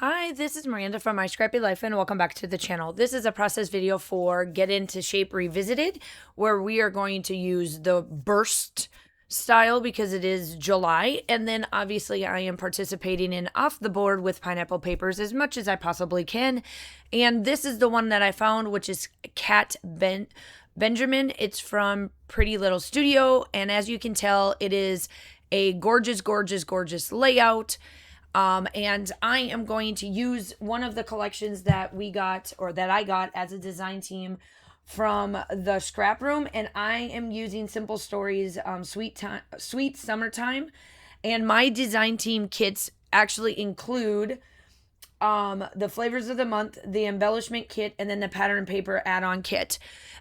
Hi, this is Miranda from My Scrappy Life and welcome back to the channel. This is a process video for Get Into Shape Revisited, where we are going to use the burst style because it is July, and then obviously I am participating in off the board with pineapple papers as much as I possibly can. And this is the one that I found, which is Benjamin. It's from Pretty Little Studio, and as you can tell, it is a gorgeous, gorgeous, gorgeous layout. And I am going to use one of the collections that we got, or that I got as a design team from the ScrapRoom, and I am using Simple Stories Sweet Summertime. And my design team kits actually include the flavors of the month, the embellishment kit, and then the pattern paper add-on kit.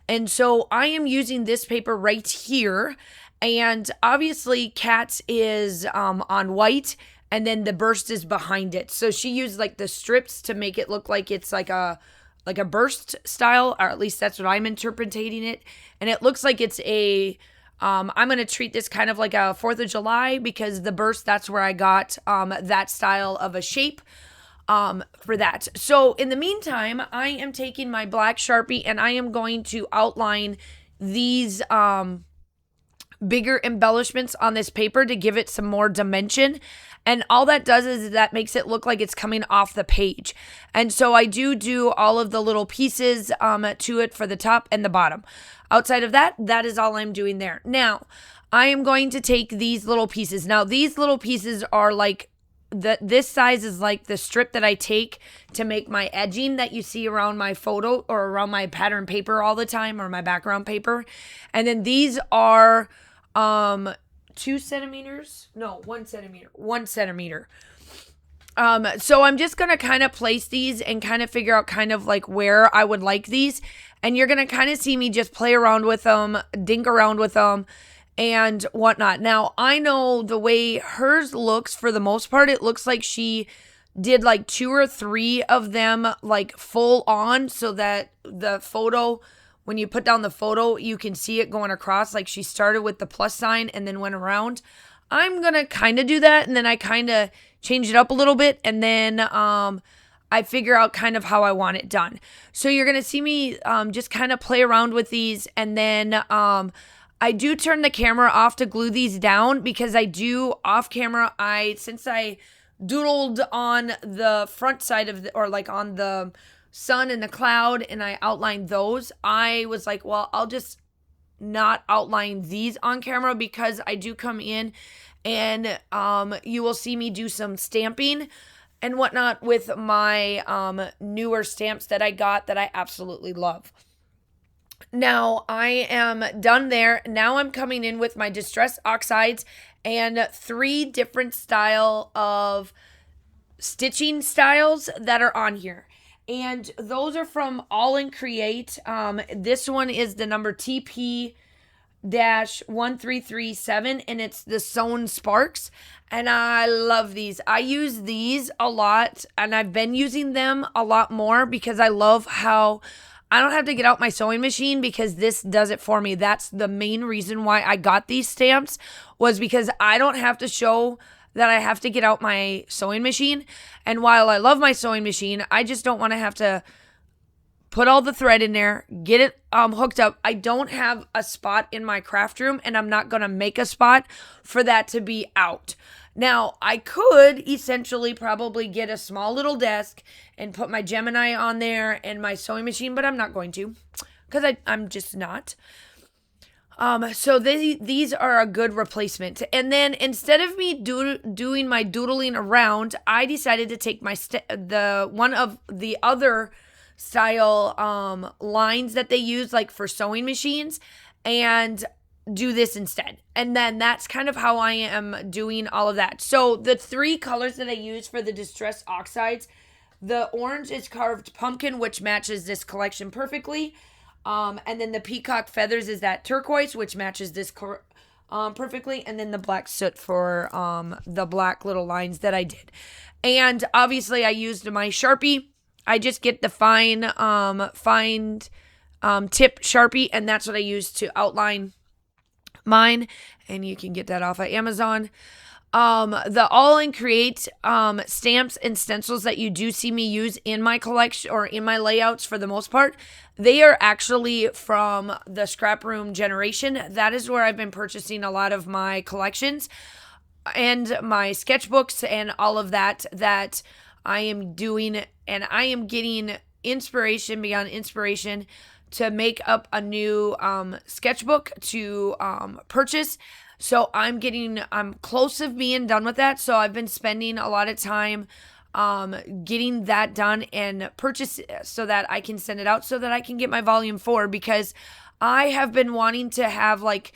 And so I am using this paper right here, and obviously Kat's is on white, and then the burst is behind it. So she used like the strips to make it look like it's like a burst style, or at least that's what I'm interpreting it. And it looks like it's a, I'm going to treat this kind of like a 4th of July, because the burst, that's where I got that style of a shape for that. So in the meantime, I am taking my black Sharpie and I am going to outline these bigger embellishments on this paper to give it some more dimension. And all that does is that makes it look like it's coming off the page. And so I do all of the little pieces to it for the top and the bottom. Outside of that, that is all I'm doing there. Now, I am going to take these little pieces. Now, these little pieces are like, this size is like the strip that I take to make my edging that you see around my photo or around my pattern paper all the time, or my background paper. And then these are 2 centimeters, no, 1 centimeter, 1 centimeter. So I'm just going to kind of place these and kind of figure out kind of like where I would like these. And you're going to kind of see me just play around with them, dink around with them and whatnot. Now, I know the way hers looks, for the most part, it looks like she did like 2 or 3 of them like full on, so that the photo, when you put down the photo, you can see it going across. Like she started with the plus sign and then went around. I'm going to kind of do that. And then I kind of change it up a little bit. And then I figure out kind of how I want it done. So you're going to see me just kind of play around with these. And then I do turn the camera off to glue these down, because I do off camera. Since I doodled on the front side of or like on the sun and the cloud, and I outlined those, I was like, well, I'll just not outline these on camera, because I do come in and you will see me do some stamping and whatnot with my newer stamps that I got that I absolutely love. Now I am done there. Now I'm coming in with my Distress Oxides and 3 different style of stitching styles that are on here. And those are from All in Create. This one is the number TP-1337, and it's the Sewn Sparks. And I love these. I use these a lot, and I've been using them a lot more because I love how I don't have to get out my sewing machine, because this does it for me. That's the main reason why I got these stamps, was because I don't have to show that I have to get out my sewing machine. And while I love my sewing machine, I just don't want to have to put all the thread in there, get it hooked up. I don't have a spot in my craft room, and I'm not going to make a spot for that to be out. Now, I could essentially probably get a small little desk and put my Gemini on there and my sewing machine, but I'm not going to, because I'm just not. So these are a good replacement. And then instead of me doing my doodling around, I decided to take my one of the other style lines that they use like for sewing machines, and do this instead. And then that's kind of how I am doing all of that. So the 3 colors that I use for the Distress Oxides, the orange is Carved Pumpkin, which matches this collection perfectly. And then the Peacock Feathers is that turquoise, which matches this perfectly. And then the black soot for the black little lines that I did. And obviously I used my Sharpie. I just get the fine tip Sharpie, and that's what I use to outline mine. And you can get that off of Amazon. The All in Create stamps and stencils that you do see me use in my collection or in my layouts for the most part, they are actually from the ScrapRoom generation. That is where I've been purchasing a lot of my collections and my sketchbooks and all of that I am doing, and I am getting inspiration beyond inspiration to make up a new sketchbook to purchase. So I'm close of being done with that. So I've been spending a lot of time getting that done and purchase so that I can send it out so that I can get my volume 4, because I have been wanting to have like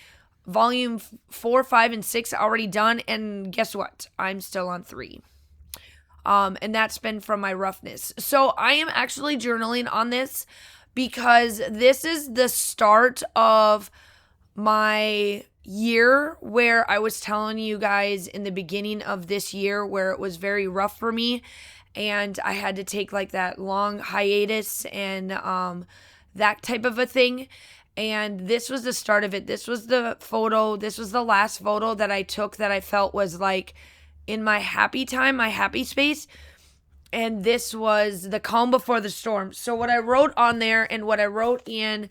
volume 4, 5, and 6 already done. And guess what? I'm still on 3. And that's been from my roughness. So I am actually journaling on this because this is the start of my year where I was telling you guys in the beginning of this year where it was very rough for me and I had to take like that long hiatus and that type of a thing. And this was the start of it. This was the photo. This was the last photo that I took that I felt was like in my happy time, my happy space. And this was the calm before the storm. So what I wrote on there and what I wrote in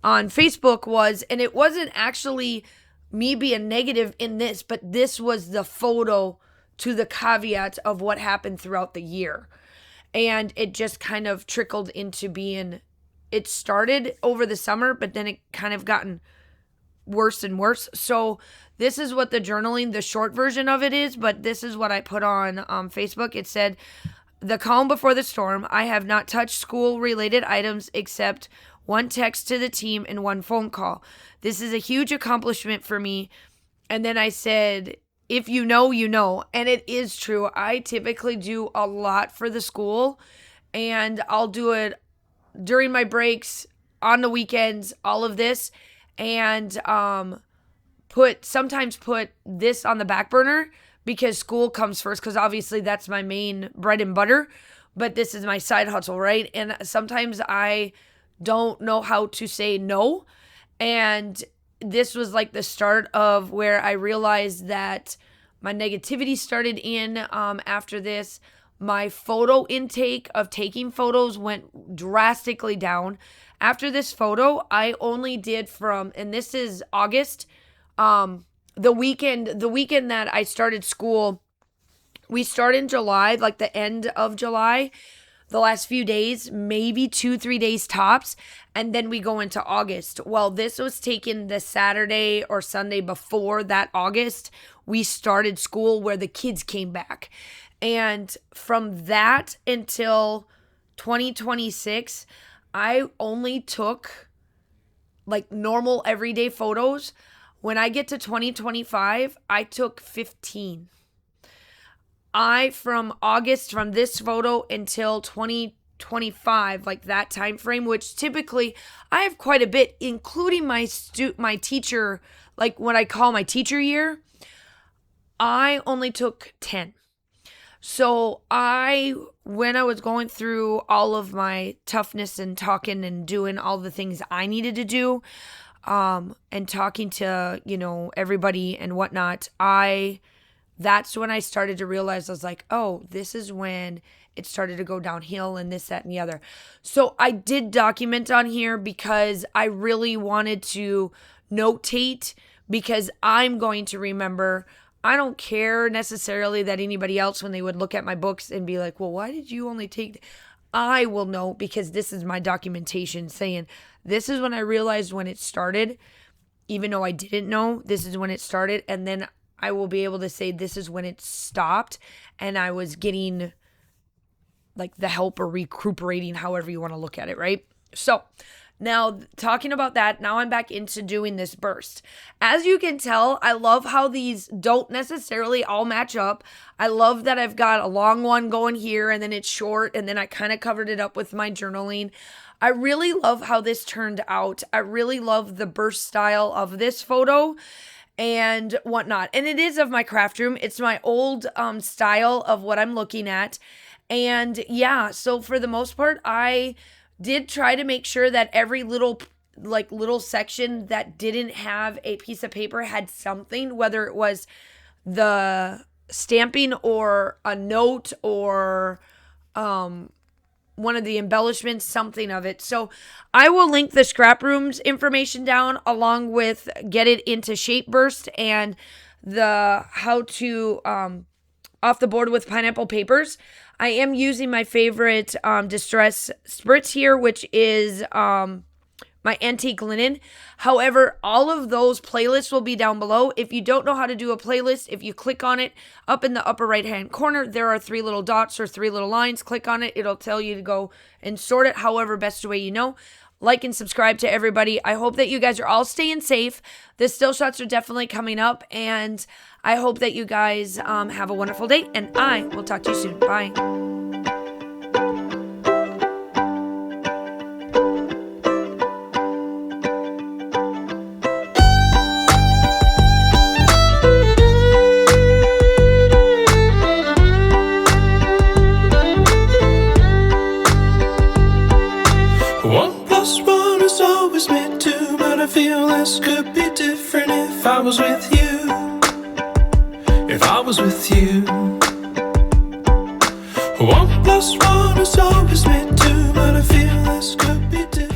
on Facebook was, and it wasn't actually me being negative in this, but this was the photo to the caveat of what happened throughout the year. And it just kind of trickled into being, it started over the summer, but then it kind of gotten worse and worse. So this is what the journaling, the short version of it is, but this is what I put on Facebook. It said, the calm before the storm. I have not touched school-related items except one text to the team and one phone call. This is a huge accomplishment for me. And then I said, if you know, you know. And it is true. I typically do a lot for the school, and I'll do it during my breaks, on the weekends, all of this, and sometimes put this on the back burner because school comes first, because obviously that's my main bread and butter, but this is my side hustle, right? And sometimes I don't know how to say no, and this was like the start of where I realized that my negativity started in after this. My photo intake of taking photos went drastically down. After this photo, I only did and this is August, the weekend that I started school. We start in July, like the end of July, the last few days, maybe 2-3 days tops, and then we go into August. Well, this was taken the Saturday or Sunday before that August. We started school where the kids came back. And from that until 2026, I only took like normal everyday photos. When I get to 2025, I took 15. From this photo until 2025, like that time frame, which typically I have quite a bit, including my teacher, like what I call my teacher year, I only took 10. So when I was going through all of my toughness and talking and doing all the things I needed to do, and talking to, everybody and whatnot, that's when I started to realize, I was like, oh, this is when it started to go downhill and this, that, and the other. So I did document on here because I really wanted to notate, because I'm going to remember. I don't care necessarily that anybody else, when they would look at my books and be like, well, why did you only take... I will know, because this is my documentation saying, this is when I realized when it started, even though I didn't know, this is when it started. And then I will be able to say, this is when it stopped. And I was getting like the help or recuperating, however you want to look at it, right? So now, talking about that, now I'm back into doing this burst. As you can tell, I love how these don't necessarily all match up. I love that I've got a long one going here, and then it's short, and then I kind of covered it up with my journaling. I really love how this turned out. I really love the burst style of this photo and whatnot. And it is of my craft room. It's my old style of what I'm looking at. And yeah, so for the most part, I did try to make sure that every little section that didn't have a piece of paper had something, whether it was the stamping or a note or one of the embellishments, something of it. So I will link the ScrapRoom's information down along with get it into shape burst and the how to off the board with pineapple papers. I am using my favorite distress spritz here, which is my antique linen. However, all of those playlists will be down below. If you don't know how to do a playlist, if you click on it up in the upper right hand corner, there are 3 little dots or 3 little lines. Click on it. It'll tell you to go and sort it however best way you know. Like and subscribe to everybody. I hope that you guys are all staying safe. The still shots are definitely coming up, and I hope that you guys have a wonderful day, and I will talk to you soon. Bye. I feel this could be different if I was with you. If I was with you. 1 + 1 is always meant to, but I feel this could be different.